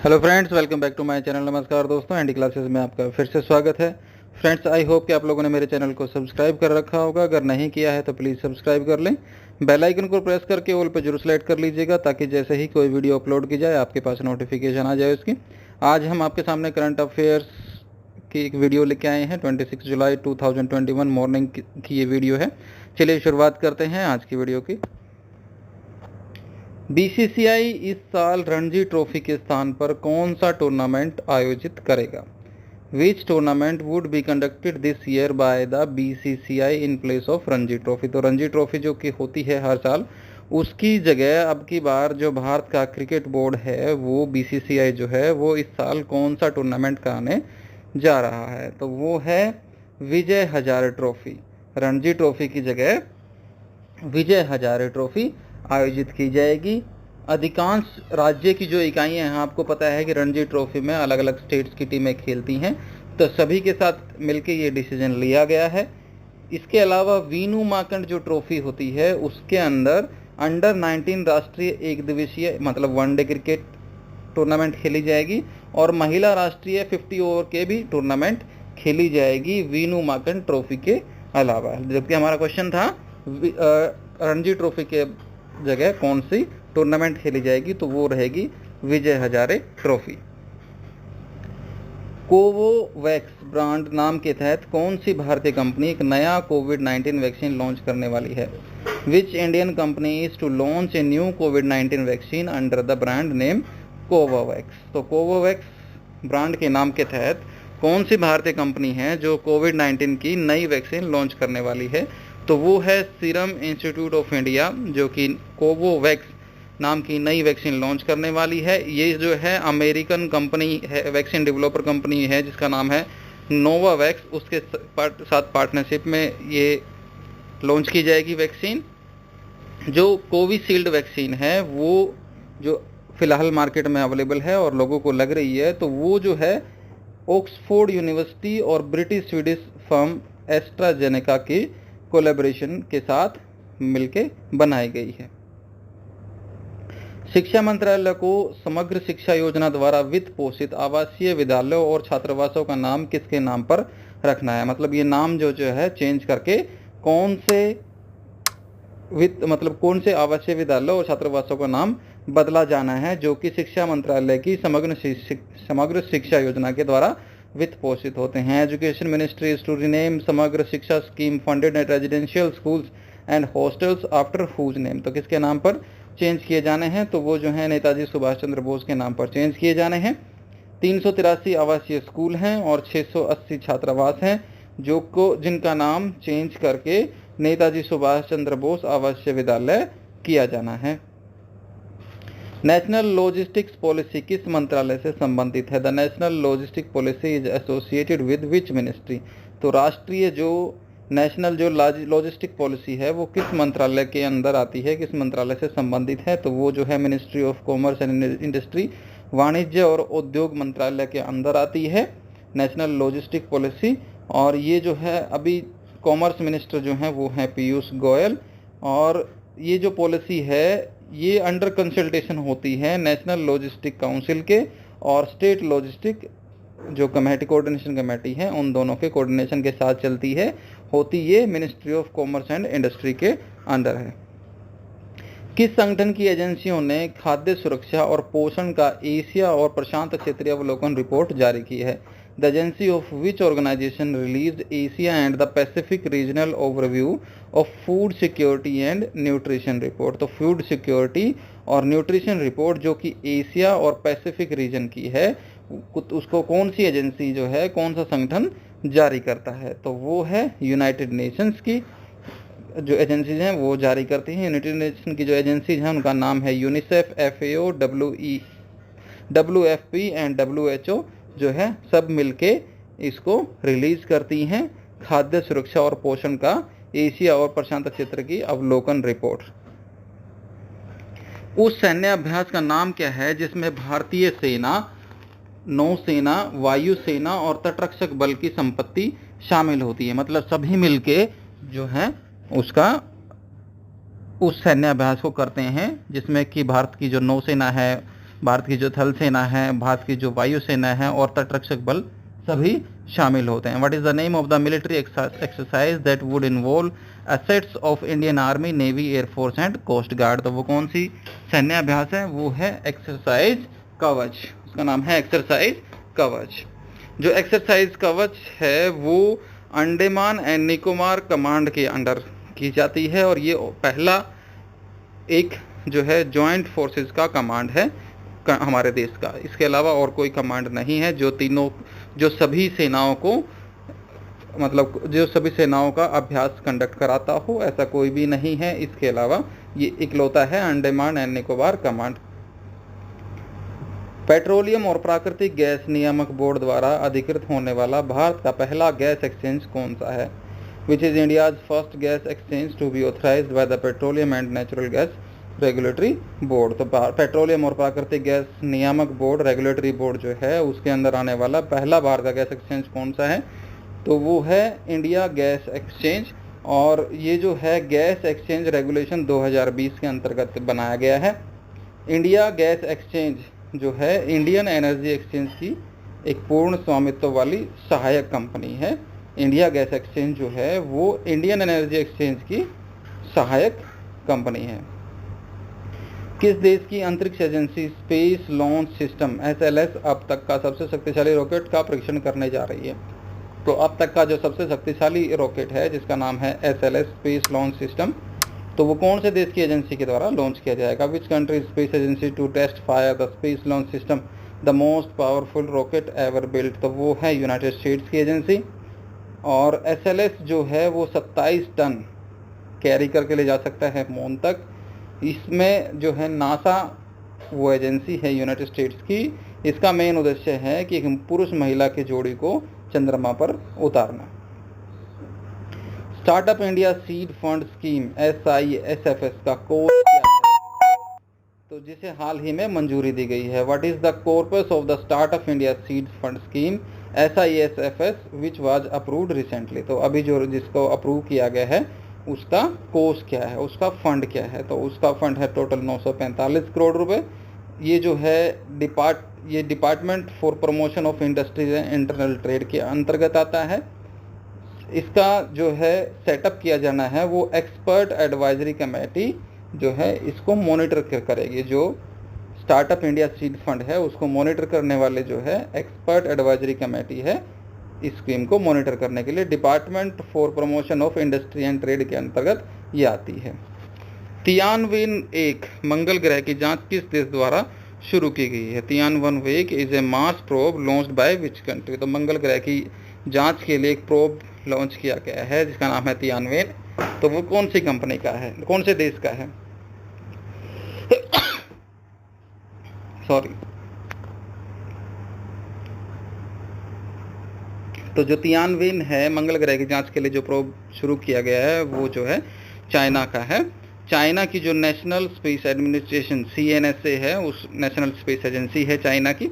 Hello friends, welcome back to my channel. नमस्कार दोस्तों, ND classes में आपका फिर से स्वागत है। फ्रेंड्स, आई होप कि आप लोगों ने मेरे चैनल को सब्सक्राइब कर रखा होगा। अगर नहीं किया है तो प्लीज़ सब्सक्राइब कर लें। बेल आइकन को प्रेस करके ऑल पर जरूर सेलेक्ट कर लीजिएगा, ताकि जैसे ही कोई वीडियो अपलोड की जाए आपके पास नोटिफिकेशन आ जाए उसकी। आज हम आपके सामने करंट अफेयर्स की एक वीडियो लेके आए हैं। 26 जुलाई 2021 मॉर्निंग की ये वीडियो है। चलिए शुरुआत करते हैं आज की वीडियो की। बीसीसीआई इस साल रणजी ट्रॉफी के स्थान पर कौन सा टूर्नामेंट आयोजित करेगा? Which tournament would be conducted this year by the BCCI in place of Ranji trophy? तो रणजी ट्रॉफी जो कि होती है हर साल, उसकी जगह अब की बार जो भारत का क्रिकेट बोर्ड है वो बीसीसीआई जो है वो इस साल कौन सा टूर्नामेंट कराने जा रहा है? तो वो है विजय हजारे ट्रॉफी। रणजी ट्रॉफी की जगह विजय हजारे ट्रॉफी आयोजित की जाएगी। अधिकांश राज्य की जो इकाइयां हैं, आपको पता है कि रणजी ट्रॉफी में अलग अलग स्टेट्स की टीमें खेलती हैं, तो सभी के साथ मिलकर ये डिसीजन लिया गया है। इसके अलावा वीनू माकंड जो ट्रॉफी होती है उसके अंदर अंडर 19 राष्ट्रीय एक दिवसीय मतलब वनडे क्रिकेट टूर्नामेंट खेली जाएगी और महिला राष्ट्रीय 50 ओवर के भी टूर्नामेंट खेली जाएगी वीनू माकंड ट्रॉफी के अलावा। जबकि हमारा क्वेश्चन था रणजी ट्रॉफी के जगह कौन सी टूर्नामेंट खेली जाएगी, तो वो रहेगी Vijay Hazare trophy. Covovax brand नाम के तहत कौन सी भारतीय कंपनी एक नया कोविड-19 वैक्सीन लॉन्च करने वाली है? Which Indian company is to launch a new कोविड-19 vaccine under the brand name Covovax? तो कोवोवैक्स ब्रांड के नाम के तहत कौन सी भारतीय कंपनी है जो कोविड-19 की नई वैक्सीन लॉन्च करने वाली है? तो वो है सीरम इंस्टीट्यूट ऑफ इंडिया, जो कि कोवोवैक्स नाम की नई वैक्सीन लॉन्च करने वाली है। ये जो है अमेरिकन कंपनी है, वैक्सीन डेवलपर कंपनी है जिसका नाम है नोवावैक्स। उसके साथ पार्टनरशिप में ये लॉन्च की जाएगी वैक्सीन। जो कोविशील्ड वैक्सीन है वो जो फिलहाल मार्केट में अवेलेबल है और लोगों को लग रही है, तो वो जो है ऑक्सफोर्ड यूनिवर्सिटी और ब्रिटिश स्वीडिश फर्म एस्ट्राजेनेका की कोलैबोरेशन के साथ मिलके बनाई गई है। शिक्षा मंत्रालय को समग्र शिक्षा योजना द्वारा वित्त पोषित आवासीय विद्यालयों और छात्रावासों का नाम किसके नाम पर रखना है? मतलब ये नाम जो है चेंज करके कौन से आवासीय विद्यालयों और छात्रावासों का नाम बदला जाना है, जो कि शिक्षा मंत्रालय की समग्र शिक्षा योजना के द्वारा वित्त पोषित होते हैं। Education ministry is to rename Samagra Shiksha scheme funded at residential schools and hostels after whose name? तो किसके नाम पर चेंज किए जाने हैं? तो वो जो है नेताजी सुभाष चंद्र बोस के नाम पर चेंज किए जाने हैं। 383 आवासीय स्कूल हैं और 680 छात्रावास हैं जिनका नाम चेंज करके नेताजी सुभाष चंद्र बोस आवासीय विद्यालय किया जाना है। नेशनल लॉजिस्टिक्स पॉलिसी किस मंत्रालय से संबंधित है? The national logistic policy is associated with which ministry? तो राष्ट्रीय जो नेशनल जो लॉजिस्टिक पॉलिसी है वो किस मंत्रालय के अंदर आती है, किस मंत्रालय से संबंधित है? तो वो जो है ministry of commerce and industry, वाणिज्य और उद्योग मंत्रालय के अंदर आती है नेशनल लॉजिस्टिक पॉलिसी। और ये जो है अभी कॉमर्स मिनिस्टर जो हैं वो हैं पीयूष गोयल। और ये जो पॉलिसी है ये अंडर कंसल्टेशन होती है नेशनल लॉजिस्टिक काउंसिल के और स्टेट लॉजिस्टिक जो कमेटी कोऑर्डिनेशन कमेटी है उन दोनों के कोऑर्डिनेशन के साथ चलती है। होती ये ministry of commerce and industry के अंडर है। किस संगठन की एजेंसियों ने खाद्य सुरक्षा और पोषण का एशिया और प्रशांत क्षेत्रीय अवलोकन रिपोर्ट जारी की है? The agency of which organization released Asia and the Pacific regional overview of food security and nutrition report? तो फूड सिक्योरिटी और न्यूट्रिशन रिपोर्ट जो कि एशिया और पैसिफिक रीजन की है, उसको कौन सी एजेंसी जो है, कौन सा संगठन जारी करता है? तो वो है यूनाइटेड नेशंस की जो एजेंसीज हैं वो जारी करती हैं। यूनाइटेड नेशन की जो एजेंसीज हैं उनका नाम है UNICEF, FAO, WFP and WHO जो है सब मिलके इसको रिलीज करती हैं, खाद्य सुरक्षा और पोषण का एशिया और प्रशांत क्षेत्र की अवलोकन रिपोर्ट। उस सैन्य अभ्यास का नाम क्या है जिसमें भारतीय सेना, नौसेना, वायुसेना और तटरक्षक बल की संपत्ति शामिल होती है? मतलब सभी मिलके जो है उस सैन्य अभ्यास को करते हैं जिसमें कि भारत की जो नौसेना है भारत की जो थल सेना है, भारत की जो वायु सेना है और तटरक्षक बल सभी शामिल होते हैं। What is the name of the military exercise that would involve assets of Indian army, navy, air force and coast guard? तो वो कौन सी सैन्य अभ्यास है? वो है एक्सरसाइज कवच। उसका नाम है एक्सरसाइज कवच। जो एक्सरसाइज कवच है वो अंडमान एंड निकोबार कमांड के अंडर की जाती है और ये पहला एक जो है जॉइंट फोर्सेस का कमांड है हमारे देश का। इसके अलावा और कोई कमांड नहीं है जो सभी सेनाओं को, मतलब जो सभी सेनाओं का अभ्यास कंडक्ट कराता हो, ऐसा कोई भी नहीं है। इसके अलावा ये इकलौता है Andaman and Nicobar command. Petroleum और प्राकृतिक गैस नियामक बोर्ड द्वारा अधिकृत होने वाला भारत का पहला गैस एक्सचेंज कौन सा है? Which is India's first gas exchange to be authorised by the petroleum and natural gas regulatory board. तो पेट्रोलियम और प्राकृतिक गैस नियामक बोर्ड, रेगुलेटरी बोर्ड जो है, उसके अंदर आने वाला पहला भारत का गैस एक्सचेंज कौन सा है? तो वो है इंडिया गैस एक्सचेंज। और ये जो है गैस एक्सचेंज रेगुलेशन 2020 के अंतर्गत बनाया गया है। इंडिया गैस एक्सचेंज जो है इंडियन एनर्जी एक्सचेंज की एक पूर्ण स्वामित्व वाली सहायक कंपनी है। इंडिया गैस एक्सचेंज जो है वो इंडियन एनर्जी एक्सचेंज की सहायक कंपनी है। किस देश की अंतरिक्ष agency space launch system SLS अब तक का सबसे शक्तिशाली रॉकेट का परीक्षण करने जा रही है? तो अब तक का जो सबसे शक्तिशाली रॉकेट है जिसका नाम है SLS स्पेस लॉन्च सिस्टम, तो वो कौन से देश की एजेंसी के द्वारा लॉन्च किया जाएगा? Which country space agency to test fire the space launch system the most powerful rocket ever built? तो वो है यूनाइटेड स्टेट्स की एजेंसी। और SLS जो है वो 27 टन कैरी करके ले जा सकता है मून तक। इसमें जो है नासा वो एजेंसी है यूनाइटेड स्टेट्स की। इसका मेन उद्देश्य है कि एक पुरुष महिला की जोड़ी को चंद्रमा पर उतारना। Startup India seed fund scheme SISFS का कोर्स क्या है? तो जिसे हाल ही में मंजूरी दी गई है। What is the corpus of the startup India seed fund scheme SISFS which was approved recently? तो अभी जो जिसको अप्रूव किया गया है उसका कोर्स क्या है, उसका फंड क्या है? तो उसका फंड है टोटल 945 करोड़ रुपए। ये जो है department for promotion of industries and internal trade के अंतर्गत आता है। इसका जो है सेटअप किया जाना है वो एक्सपर्ट एडवाइजरी कमेटी जो है इसको मॉनिटर करेगी। जो स्टार्टअप इंडिया सीड फंड है उसको मॉनिटर करने वाले जो है एक्सपर्ट एडवाइजरी कमेटी है। इस स्कीम को मॉनिटर करने के लिए department for promotion of industry and trade के अंतर्गत ये आती है। तियानविन 1 मंगल ग्रह की जांच किस देश द्वारा शुरू की गई है? तियानविन 1 is A Mars probe launched by which country? तो मंगल ग्रह की जांच के लिए एक प्रोब लॉन्च किया गया है जिसका नाम है तियानविन। तो वो कौन सी कंपनी का है, कौन से देश का है? सॉरी। तो जो तियानविन है मंगल ग्रह की जांच के लिए जो प्रोब शुरू किया गया है वो जो है चाइना का है। चाइना की जो नेशनल स्पेस एडमिनिस्ट्रेशन CNSA है, उस नेशनल स्पेस एजेंसी है चाइना की।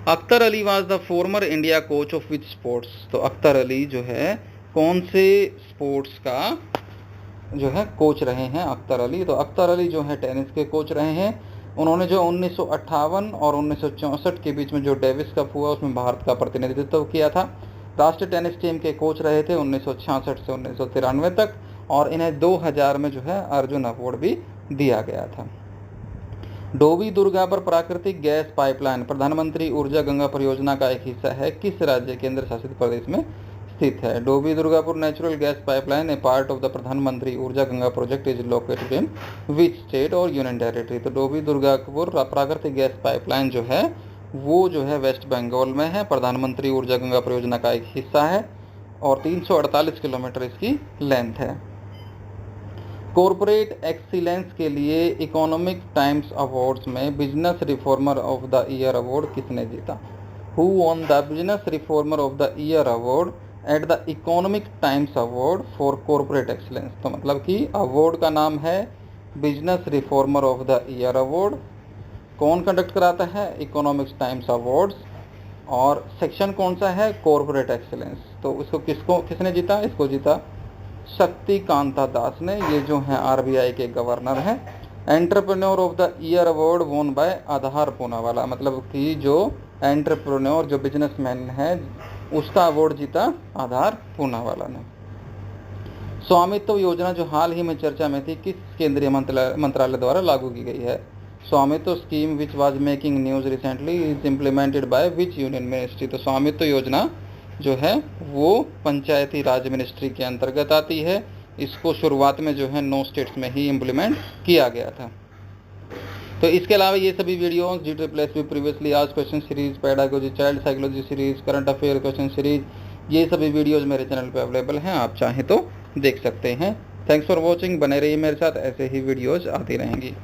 Akhtar Ali was the former India coach of which sports? तो अख्तर अली जो है कौन से स्पोर्ट्स का जो है कोच रहे हैं अख्तर अली? तो अख्तर अली जो है टेनिस के कोच रहे हैं। उन्होंने जो 1958 और 1964 के बीच में जो डेविस कप हुआ उसमें भारत का प्रतिनिधित्व किया था। राष्ट्रीय टेनिस टीम के कोच रहे थे 1966 से 1993 तक। और इन्हें 2000 में जो है अर्जुन अवार्ड भी दिया गया था। डोबी दुर्गापुर प्राकृतिक गैस पाइपलाइन प्रधानमंत्री ऊर्जा गंगा परियोजना का एक हिस्सा है, किस राज्य केंद्र शासित प्रदेश में स्थित है? Dobby Durgapur natural gas pipeline A part of the प्रधानमंत्री ऊर्जा Ganga project is located in which state और यूनियन टेरिटरी? तो डोबी दुर्गापुर प्राकृतिक गैस पाइपलाइन जो है वो जो है वेस्ट बंगाल में है। प्रधानमंत्री ऊर्जा गंगा परियोजना का एक हिस्सा है और 348 किलोमीटर इसकी लेंथ है। कॉर्पोरेट एक्सीलेंस के लिए इकोनॉमिक टाइम्स अवार्ड्स में business reformer of the year award किसने जीता? Who won the business reformer of the year award at the economic times award for corporate excellence? तो मतलब कि अवार्ड का नाम है business reformer of the year award. कौन कंडक्ट कराता है? Economics times awards. और सेक्शन कौन सा है? Corporate excellence. तो इसको किसने जीता? इसको जीता शक्तिकांता दास ने। ये जो है RBI के गवर्नर हैं। Entrepreneur of the year award वोन बाय आधार पूनावाला, मतलब कि जो एंटरप्रेन्योर जो बिजनेसमैन है उसका अवार्ड जीता आधार पूनावाला ने। स्वामित्व योजना जो हाल ही में चर्चा में थी किस केंद्रीय मंत्रालय द्वारा लागू की गई है? स्वामित्व scheme which was making news recently is implemented by which union ministry? तो स्वामित्व योजना जो है वो पंचायती राज मिनिस्ट्री के अंतर्गत आती है। इसको शुरुआत में जो है 9 स्टेट्स में ही इम्प्लीमेंट किया गया था। तो इसके अलावा ये सभी वीडियोस GEE प्रीवियसली आज question series, pedagogy, child psychology series, current affair question series, ये सभी वीडियोस मेरे चैनल पे अवेलेबल हैं, आप चाहें तो देख सकते हैं। थैंक्स फॉर वॉचिंग, बने रहिए मेरे साथ, ऐसे ही वीडियोज आती रहेंगी।